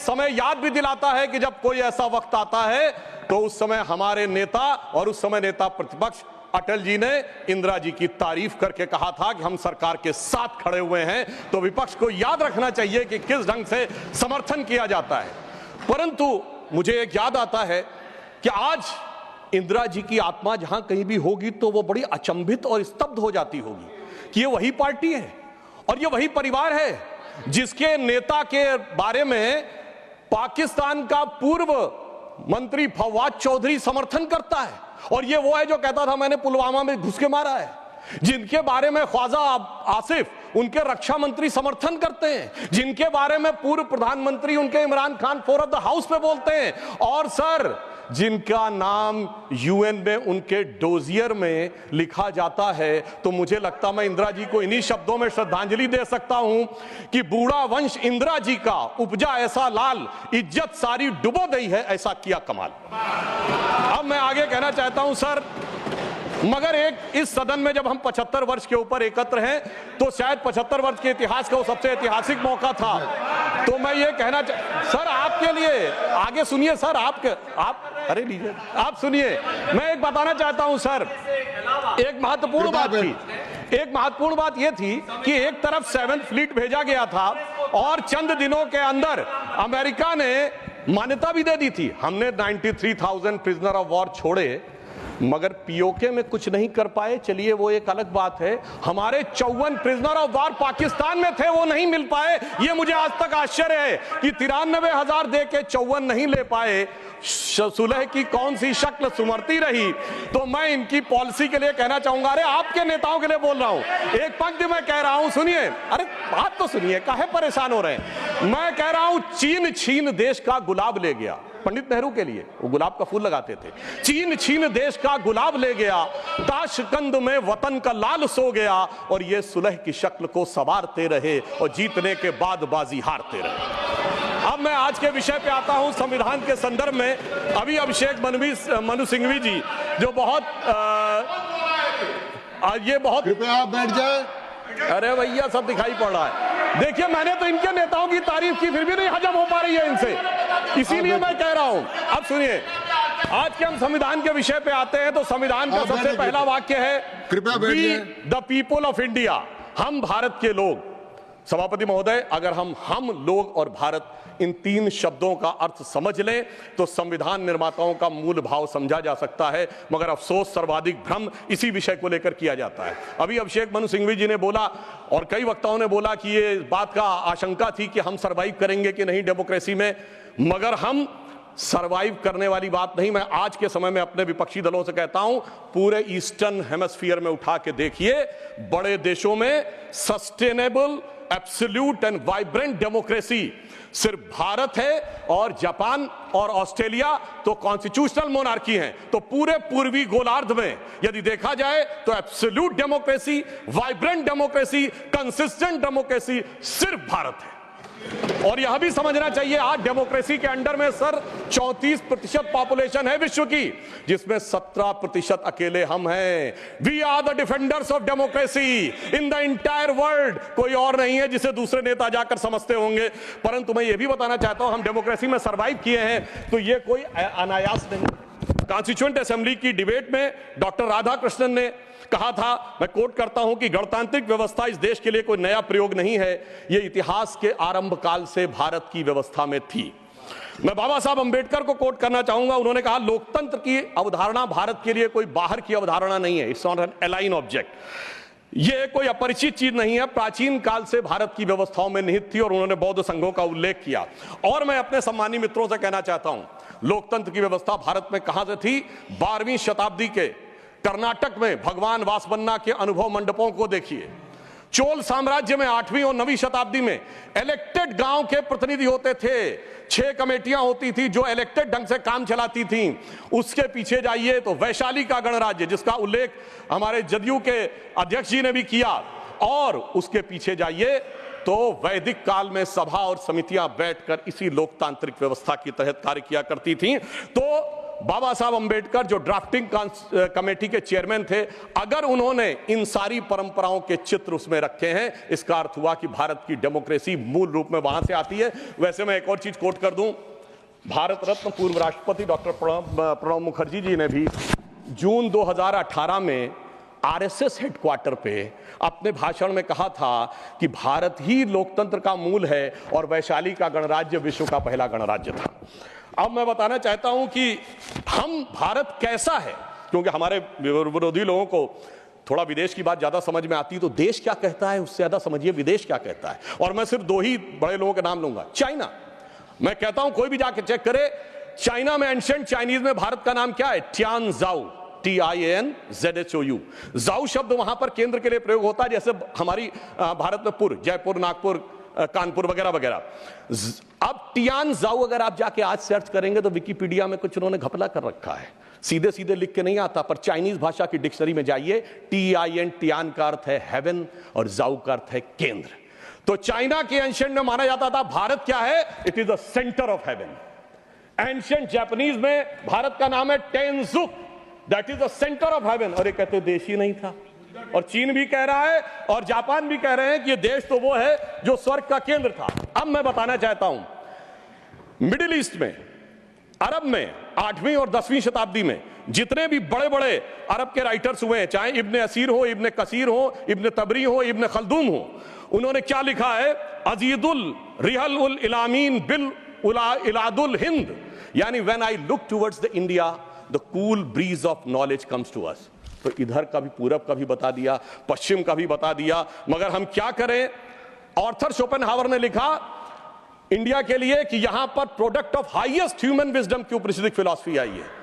समय याद भी दिलाता है कि जब कोई ऐसा वक्त आता है तो उस समय हमारे नेता और उस समय नेता प्रतिपक्ष अटल जी ने इंदिरा जी की तारीफ करके कहा था कि हम सरकार के साथ खड़े हुए हैं। तो विपक्ष को याद रखना चाहिए कि किस ढंग से समर्थन किया जाता है। परंतु मुझे एक याद आता है कि आज इंदिरा जी की आत्मा जहां कहीं भी होगी तो वो बड़ी अचंभित और स्तब्ध हो जाती होगी कि ये वही पार्टी है और ये वही परिवार है जिसके नेता के बारे में पाकिस्तान का पूर्व मंत्री फवाद चौधरी समर्थन करता है। और ये वो है जो कहता था मैंने पुलवामा में घुस के मारा है, जिनके बारे में ख्वाजा आसिफ उनके रक्षा मंत्री समर्थन करते हैं, जिनके बारे में पूर्व प्रधानमंत्री उनके Imran Khan floor of the house पे बोलते हैं, और सर जिनका नाम यूएन में उनके डोजियर में लिखा जाता है। तो मुझे लगता मैं इंदिरा जी को इन्हीं शब्दों में श्रद्धांजलि दे सकता हूं कि बूढ़ा वंश इंदिरा जी का उपजा ऐसा लाल, इज्जत सारी डुबो गई है ऐसा किया कमाल। अब मैं आगे कहना चाहता हूं सर, मगर एक इस सदन में जब हम 75 वर्ष के ऊपर एकत्र हैं तो शायद 75 वर्ष के इतिहास का वो सबसे ऐतिहासिक मौका था। तो मैं ये कहना सर आपके लिए आगे सुनिए सर, आप अरे लीजिए आप सुनिए, मैं एक बताना चाहता हूं सर, एक महत्वपूर्ण बात ये थी कि एक तरफ 7th फ्लीट भेजा गया था और चंद दिनों के अंदर अमेरिका ने मान्यता भी दे दी थी। हमने 93,000 प्रिजनर ऑफ वॉर छोड़े मगर पीओके में कुछ नहीं कर पाए। चलिए वो एक अलग बात है। हमारे 54 प्रिजनर ऑफ वॉर पाकिस्तान में थे, वो नहीं मिल पाए। ये मुझे आज तक आश्चर्य है कि 93,000 दे के 54 नहीं ले पाए। सुलह की कौन सी शक्ल सुमरती रही। तो मैं इनकी पॉलिसी के लिए कहना चाहूंगा, अरे आपके नेताओं के लिए बोल रहा हूं, एक पंक्ति में कह रहा हूं, सुनिए, अरे बात तो सुनिए, काहे परेशान हो रहे हैं। मैं कह रहा हूं चीन छीन देश का गुलाब ले गया। पंडित नेहरू के लिए वो गुलाब का फूल लगाते थे। चीन छीन देश का गुलाब ले गया, ताशकंद में वतन का लाल सो गया, और ये सुलह की शक्ल को संवारते रहे और जीतने के बाद बाजी हारते रहे। अब मैं आज के विषय पे आता हूं, संविधान के संदर्भ में। अभी अभिषेक मनु सिंघवी जी जो बहुत कृपया आप बैठ जाए। अरे भैया सब दिखाई पड़ रहा है। देखिए मैंने तो इनके नेताओं की तारीफ की फिर भी नहीं हजम हो पा रही है इनसे, इसीलिए मैं कह रहा हूं। अब सुनिए, आज के हम संविधान के विषय पे आते हैं तो संविधान का सबसे पहला वाक्य है, कृपया we the people of India, हम भारत के लोग। सभापति महोदय, अगर हम लोग और भारत इन 3 शब्दों का अर्थ समझ लें तो संविधान निर्माताओं का मूल भाव समझा जा सकता है। मगर अफसोस सर्वाधिक भ्रम इसी विषय को लेकर किया जाता है। अभी अभिषेक मनु सिंघवी जी ने बोला और कई वक्ताओं ने बोला कि ये बात का आशंका थी कि हम सरवाइव करेंगे कि नहीं डेमोक्रेसी में, मगर हम सरवाइव करने वाली बात नहीं। मैं आज के समय में अपने विपक्षी दलों से कहता हूं, पूरे ईस्टर्न हेमिस्फीयर में उठा के देखिए, बड़े देशों में sustainable absolute and vibrant democracy सिर्फ भारत है, और जापान और ऑस्ट्रेलिया तो कॉन्स्टिट्यूशनल मोनार्की हैं। तो पूरे पूर्वी गोलार्ध में यदि देखा जाए तो absolute democracy, vibrant democracy, consistent democracy सिर्फ भारत है। और यह भी समझना चाहिए, आज डेमोक्रेसी के अंडर में सर 34% पॉपुलेशन है विश्व की, जिसमें 17% अकेले हम हैं। We are the defenders of democracy in the entire world. कोई और नहीं है जिसे दूसरे नेता जाकर समझते होंगे। परंतु मैं यह भी बताना चाहता हूं, हम डेमोक्रेसी में सरवाइव किए हैं तो यह कोई अनायास नहीं। कॉन्स्टिट्यूएंट असेंबली की डिबेट में डॉक्टर राधाकृष्णन ने कहा था, मैं कोट करता हूं, कि गणतांत्रिक व्यवस्था इस देश के लिए कोई नया प्रयोग नहीं है, यह इतिहास के आरंभ काल से भारत की व्यवस्था में थी। मैं बाबा साहब अंबेडकर को कोट करना चाहूंगा, उन्होंने कहा, लोकतंत्र की अवधारणा भारत के लिए कोई बाहर की अवधारणा नहीं है, it's not an align object. यह कोई अपरिचित चीज नहीं है, प्राचीन काल से भारत की व्यवस्थाओं में निहित थी। और उन्होंने बौद्ध संघों का उल्लेख किया। और मैं अपने सम्मानी मित्रों से कहना चाहता हूं, लोकतंत्र की व्यवस्था भारत में कहां से थी। 12वीं शताब्दी के कर्नाटक में भगवान वासवन्ना के अनुभव मंडपों को देखिए। चोल साम्राज्य में 8वीं और 9वीं शताब्दी में इलेक्टेड गांव के प्रतिनिधि होते थे। 6 कमेटियां होती थी जो इलेक्टेड ढंग से काम चलाती थी। उसके पीछे जाइए तो वैशाली का गणराज्य, जिसका उल्लेख हमारे जदयू के अध्यक्ष जी ने भी किया, और उसके पीछे जाइए तो वैदिक काल में सभा और समितियां बैठकर इसी लोकतांत्रिक व्यवस्था के तहत कार्य किया करती थी। तो बाबा साहब अंबेडकर जो ड्राफ्टिंग कमेटी के चेयरमैन थे, अगर उन्होंने इन सारी परंपराओं के चित्र उसमें रखे हैं, इसका अर्थ हुआ कि भारत की डेमोक्रेसी मूल रूप में वहां से आती है। वैसे मैं एक और चीज कोट कर दूं, भारत रत्न पूर्व राष्ट्रपति डॉक्टर प्रणब मुखर्जी जी ने भी जून 2018 में आरएसएस हेडक्वार्टर पे अपने भाषण में कहा था कि भारत ही लोकतंत्र का मूल है और वैशाली का गणराज्य विश्व का पहला गणराज्य था। अब मैं बताना चाहता हूं कि हम भारत कैसा है, क्योंकि हमारे विरोधी लोगों को थोड़ा विदेश की बात ज्यादा समझ में आती है, तो देश क्या कहता है उससे ज्यादा समझिए विदेश क्या कहता है। और मैं सिर्फ दो ही बड़े लोगों के नाम लूंगा। चाइना, मैं कहता हूं कोई भी जाके चेक करे, चाइना में एंशिएंट चाइनीज में भारत का नाम क्या है? तियानजाओ, TIANZHOU। जाओ शब्द वहां पर केंद्र के लिए प्रयोग होता है, जैसे हमारी भारत में पुर, जयपुर, नागपुर, कानपुर वगैरह वगैरह। अब तियानजाओ अगर आप जाके आज सर्च करेंगे तो विकिपीडिया में कुछ उन्होंने घपला कर रखा है, सीधे सीधे लिख के नहीं आता, पर चाइनीज भाषा की डिक्शनरी में जाइए, TIN, तियान का अर्थ है हेवन और जाओ का अर्थ है केंद्र। तो चाइना के एंशिएंट में माना जाता था भारत क्या है? It is the centre of heaven. Ancient Japanese में भारत का नाम है Tenjuk, that is the centre of heaven. और ये कहते देश ही नहीं था। और चीन भी कह रहा है और जापान भी कह रहे हैं कि ये देश तो वो है जो स्वर्ग का केंद्र था। अब मैं बताना चाहता हूं, मिडिल ईस्ट में, अरब में 8वीं और 10वीं शताब्दी में जितने भी बड़े बड़े अरब के राइटर्स हुए हैं, चाहे इब्ने असीर हो, इब्ने कसीर हो, इब्ने तबरी हो, इब्ने खल्दूम हो, उन्होंने क्या लिखा है? अजीदुल रिहल उल इलामीन बिल इलादुल हिंद, यानी when I look towards the India the cool breeze of knowledge comes to us. तो इधर का भी, पूरब का भी बता दिया, पश्चिम का भी बता दिया, मगर हम क्या करें? ऑर्थर शोपेनहावर ने लिखा इंडिया के लिए कि यहां पर product of highest human wisdom की ऊपनिषदिक फिलॉसफी आई है।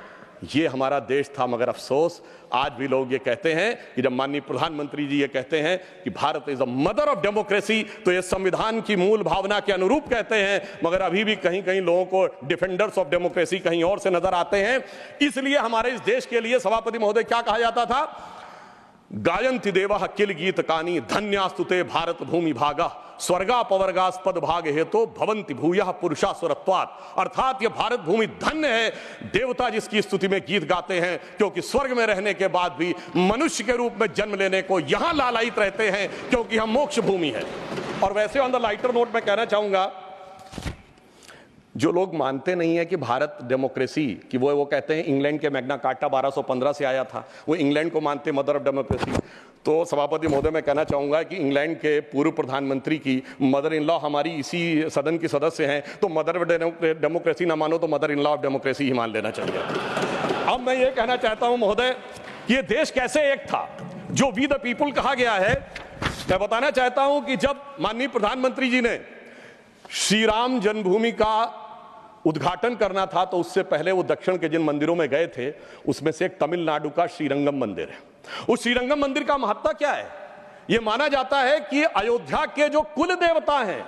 ये हमारा देश था, मगर अफसोस आज भी लोग ये कहते हैं कि जब माननीय प्रधानमंत्री जी ये कहते हैं कि Bharat is a mother of democracy, तो ये संविधान की मूल भावना के अनुरूप कहते हैं, मगर अभी भी कहीं कहीं लोगों को डिफेंडर्स ऑफ डेमोक्रेसी कहीं और से नजर आते हैं। इसलिए हमारे इस देश के लिए सभापति महोदय क्या कहा जाता था? गायन्ति देवः किल गीत कानी धन्यास्तुते भारत भूमि भागा स्वर्गापवर्गास्पद भाग हेतु भवंति भूयः पुरुषा सुरत्वात्। अर्थात ये भारत भूमि धन्य है, देवता जिसकी स्तुति में गीत गाते हैं, क्योंकि स्वर्ग में रहने के बाद भी मनुष्य के रूप में जन्म लेने को यहां लालायित रहते हैं, क्योंकि हम मोक्ष भूमि है। और वैसे ऑन द लाइटर नोट मैं कहना चाहूंगा, जो लोग मानते नहीं है कि भारत डेमोक्रेसी कि वो कहते हैं इंग्लैंड के मैग्ना कार्टा 1215 से आया था, वो इंग्लैंड को मानते मदर ऑफ डेमोक्रेसी। तो सभापति महोदय मैं कहना चाहूंगा कि इंग्लैंड के पूर्व प्रधानमंत्री की मदर इन लॉ हमारी इसी सदन की सदस्य हैं, तो मदर ऑफ डेमोक्रेसी ना मानो तो mother in law of democracy ही मान लेना चाहिए। अब मैं ये कहना चाहता हूं महोदय कि ये देश कैसे एक था जो वी द पीपुल कहा गया है। मैं बताना चाहता हूं कि जब माननीय प्रधानमंत्री जी ने श्री राम जन्मभूमि का उद्घाटन करना था, तो उससे पहले वो दक्षिण के जिन मंदिरों में गए थे उसमें से एक तमिलनाडु का श्रीरंगम मंदिर है। उस श्रीरंगम मंदिर का महत्व क्या है? यह माना जाता है कि अयोध्या के जो कुल देवता हैं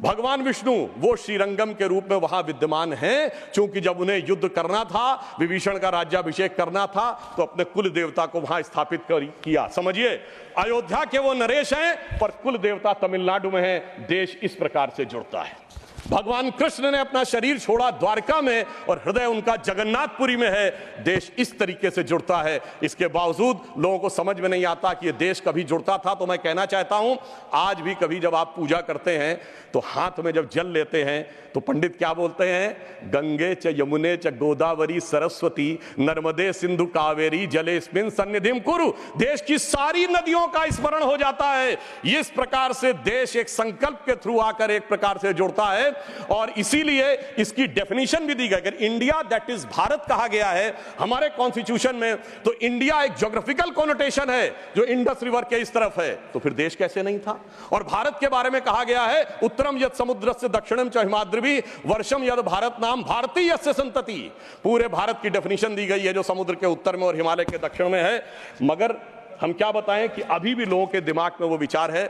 भगवान विष्णु, वो श्रीरंगम के रूप में वहां विद्यमान हैं, क्योंकि जब उन्हें युद्ध करना था, विभीषण का राज्याभिषेक करना था, तो अपने कुल देवता को वहां स्थापित किया। समझिए, अयोध्या के वो नरेश हैं पर कुल देवता तमिलनाडु में है। देश इस प्रकार से जुड़ता है। भगवान कृष्ण ने अपना शरीर छोड़ा द्वारका में और हृदय उनका जगन्नाथपुरी में है। देश इस तरीके से जुड़ता है। इसके बावजूद लोगों को समझ में नहीं आता कि ये देश कभी जुड़ता था। तो मैं कहना चाहता हूं, आज भी कभी जब आप पूजा करते हैं तो हाथ में जब जल लेते हैं तो पंडित क्या बोलते हैं? गंगे च यमुने च गोदावरी सरस्वती नर्मदे सिंधु कावेरी जलेस्मिन् सन्निधिं कुरु। देश की सारी नदियों का स्मरण हो जाता है। इस प्रकार से देश एक संकल्प के थ्रू आकर एक प्रकार से जुड़ता है और इसीलिए इसकी डेफिनेशन भी दी गई। अगर इंडिया दैट इज भारत कहा गया है हमारे कॉन्स्टिट्यूशन में, तो इंडिया एक ज्योग्राफिकल कॉनोटेशन है जो इंडस रिवर के इस तरफ है, तो फिर देश कैसे नहीं था? और भारत के बारे में कहा गया है उत्तरम यत् समुद्रस्य दक्षिणम च हिमाद्रिभि वर्षम यद भारत नाम भारतीय संतति। पूरे भारत की डेफिनेशन दी गई है जो समुद्र के उत्तर में और हिमालय के दक्षिण में है। मगर हम क्या बताएं कि अभी भी लोगों के दिमाग में वो विचार है।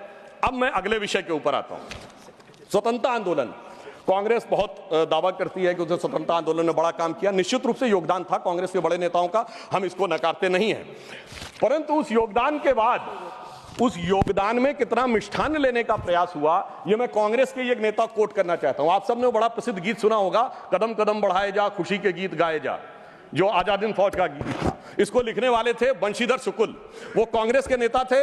अब मैं अगले विषय के ऊपर आता हूं। स्वतंत्रता आंदोलन। कांग्रेस बहुत दावा करती है कि उसने स्वतंत्रता आंदोलन में बड़ा काम किया। निश्चित रूप से योगदान था कांग्रेस के बड़े नेताओं का, हम इसको नकारते नहीं हैं। परंतु उस योगदान के बाद उस योगदान में कितना मिष्ठान लेने का प्रयास हुआ, यह मैं कांग्रेस के एक नेता कोट करना चाहता हूं। आप सबने बड़ा प्रसिद्ध गीत सुना होगा, कदम कदम बढ़ाए जा खुशी के गीत गाए जा। जो आजाद हिंद फौज का गीत था। इसको लिखने वाले थे बंशीधर शुक्ल, वो कांग्रेस के नेता थे।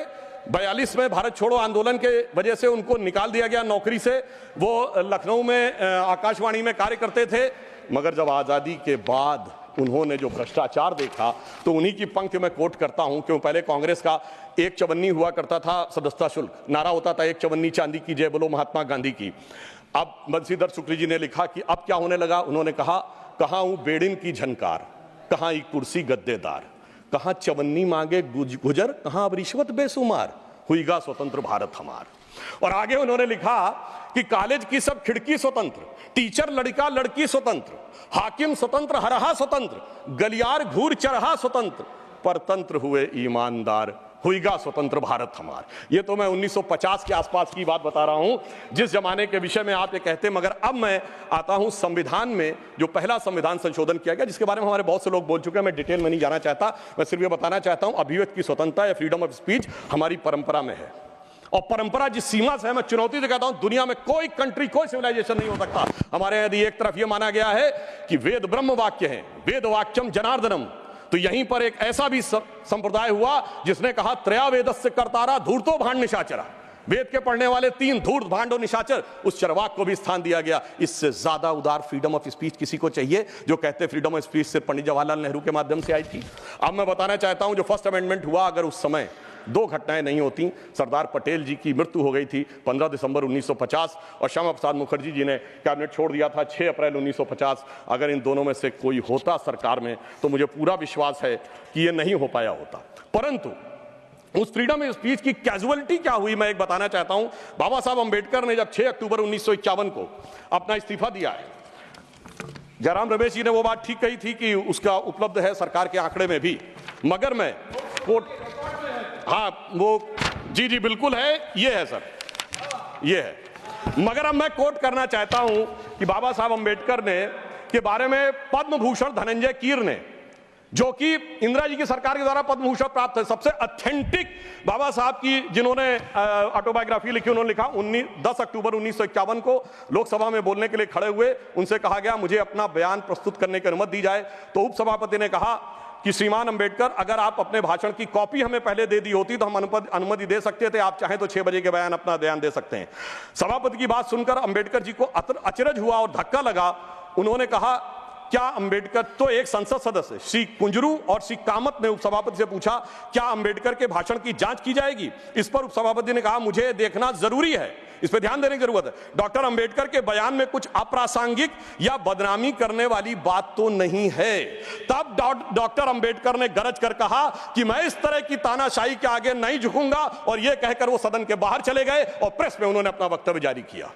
42 में भारत छोड़ो आंदोलन के वजह से उनको निकाल दिया गया नौकरी से। वो लखनऊ में आकाशवाणी में कार्य करते थे, मगर जब आज़ादी के बाद उन्होंने जो भ्रष्टाचार देखा तो उन्हीं की पंक्ति में कोट करता हूं। क्यों, पहले कांग्रेस का एक चवन्नी हुआ करता था सदस्यता शुल्क, नारा होता था एक चवन्नी चांदी की जय बोलो महात्मा गांधी की। अब बंशीधर शुक्ल जी ने लिखा कि अब क्या होने लगा। उन्होंने कहा, कहां हूं बेड़िन की झनकार, कहां एक कुर्सी गद्देदार, कहां चवन्नी मांगे गुजर, कहां अब रिश्वत बेसुमार, हुईगा स्वतंत्र भारत हमार। और आगे उन्होंने लिखा कि कॉलेज की सब खिड़की स्वतंत्र, टीचर लड़का लड़की स्वतंत्र, हाकिम स्वतंत्र हरहा स्वतंत्र, गलियार घूर चरहा स्वतंत्र, परतंत्र हुए ईमानदार, हुईगा स्वतंत्र भारत हमार। ये तो मैं 1950 के आसपास की बात बता रहा हूं, जिस जमाने के विषय में आप ये कहते हैं। मगर अब मैं आता हूं संविधान में, जो पहला संविधान संशोधन किया गया, जिसके बारे में हमारे बहुत से लोग बोल चुके हैं, मैं डिटेल में नहीं जाना चाहता। मैं सिर्फ ये बताना चाहता हूं, अभिव्यक्ति की स्वतंत्रता या फ्रीडम ऑफ स्पीच हमारी परंपरा में है। और परंपरा जिस सीमा से है, मैं चुनौती से कहता हूं, दुनिया में कोई कंट्री, कोई सिविलाइजेशन नहीं हो सकता। हमारे यदि एक तरफ यह माना गया है कि वेद ब्रह्म वाक्य है, वेद वाक्यम जनार्दनम, तो यहीं पर एक ऐसा भी संप्रदाय हुआ जिसने कहा त्रया वेदस्य कर्तारा धूर्तो भांड निशाचरा, वेद के पढ़ने वाले 3 धूर्त भांड और निशाचर, उस चरवाक को भी स्थान दिया गया। इससे ज्यादा उदार फ्रीडम ऑफ स्पीच किसी को चाहिए? जो कहते फ्रीडम ऑफ स्पीच सिर्फ पंडित जवाहरलाल नेहरू के माध्यम से आई थी। अब मैं बताना चाहता हूं, जो फर्स्ट अमेंडमेंट हुआ, अगर उस समय 2 घटनाएं नहीं होती, सरदार पटेल जी की मृत्यु हो गई थी 15 दिसंबर 1950, और श्यामा प्रसाद मुखर्जी जी ने कैबिनेट छोड़ दिया था 6 अप्रैल 1950। अगर इन दोनों में से कोई होता सरकार में, तो मुझे पूरा विश्वास है कि यह नहीं हो पाया होता। परंतु उस फ्रीडम ऑफ स्पीच की कैजुअलिटी क्या हुई, मैं एक बताना चाहता हूं। बाबा साहब अंबेडकर ने जब 6 अक्टूबर 1951 को अपना इस्तीफा दिया है, जयराम रमेश जी ने वो बात ठीक कही थी कि उसका उपलब्ध है सरकार के आंकड़े में भी, मगर मैं कोर्ट, हाँ वो जी बिल्कुल है, ये है सर, ये है। मगर अब मैं कोट करना चाहता हूं कि बाबा साहब अंबेडकर ने के बारे में पद्म भूषण धनंजय कीर ने, जो कि इंदिरा जी की सरकार के द्वारा पद्म भूषण प्राप्त है, सबसे ऑथेंटिक बाबा साहब की जिन्होंने ऑटोबायोग्राफी लिखी, उन्होंने लिखा 10 अक्टूबर 1951 को लोकसभा में बोलने के लिए खड़े हुए। उनसे कहा गया मुझे अपना बयान प्रस्तुत करने की अनुमति दी जाए, तो उपसभापति ने कहा कि श्रीमान अंबेडकर, अगर आप अपने भाषण की कॉपी हमें पहले दे दी होती तो हम अनुमति दे सकते थे, आप चाहें तो 6 बजे के बयान अपना बयान दे सकते हैं। सभापति की बात सुनकर अंबेडकर जी को अचरज हुआ और धक्का लगा। उन्होंने कहा, क्या अंबेडकर, तो एक संसद सदस्य श्री कुंजरू और श्री कामत ने उपसभापति से पूछा, क्या अंबेडकर के भाषण की जांच की जाएगी? इस पर उपसभापति ने कहा, मुझे देखना जरूरी है, इस पर ध्यान देने की जरूरत है। डॉक्टर अंबेडकर के बयान में कुछ अप्रासंगिक या बदनामी करने वाली बात तो नहीं है। तब डॉक्टर अंबेडकर ने गरज कर कहा कि मैं इस तरह की तानाशाही के आगे नहीं झुकूंगा, और यह कहकर वो सदन के बाहर चले गए और प्रेस में उन्होंने अपना वक्तव्य जारी किया।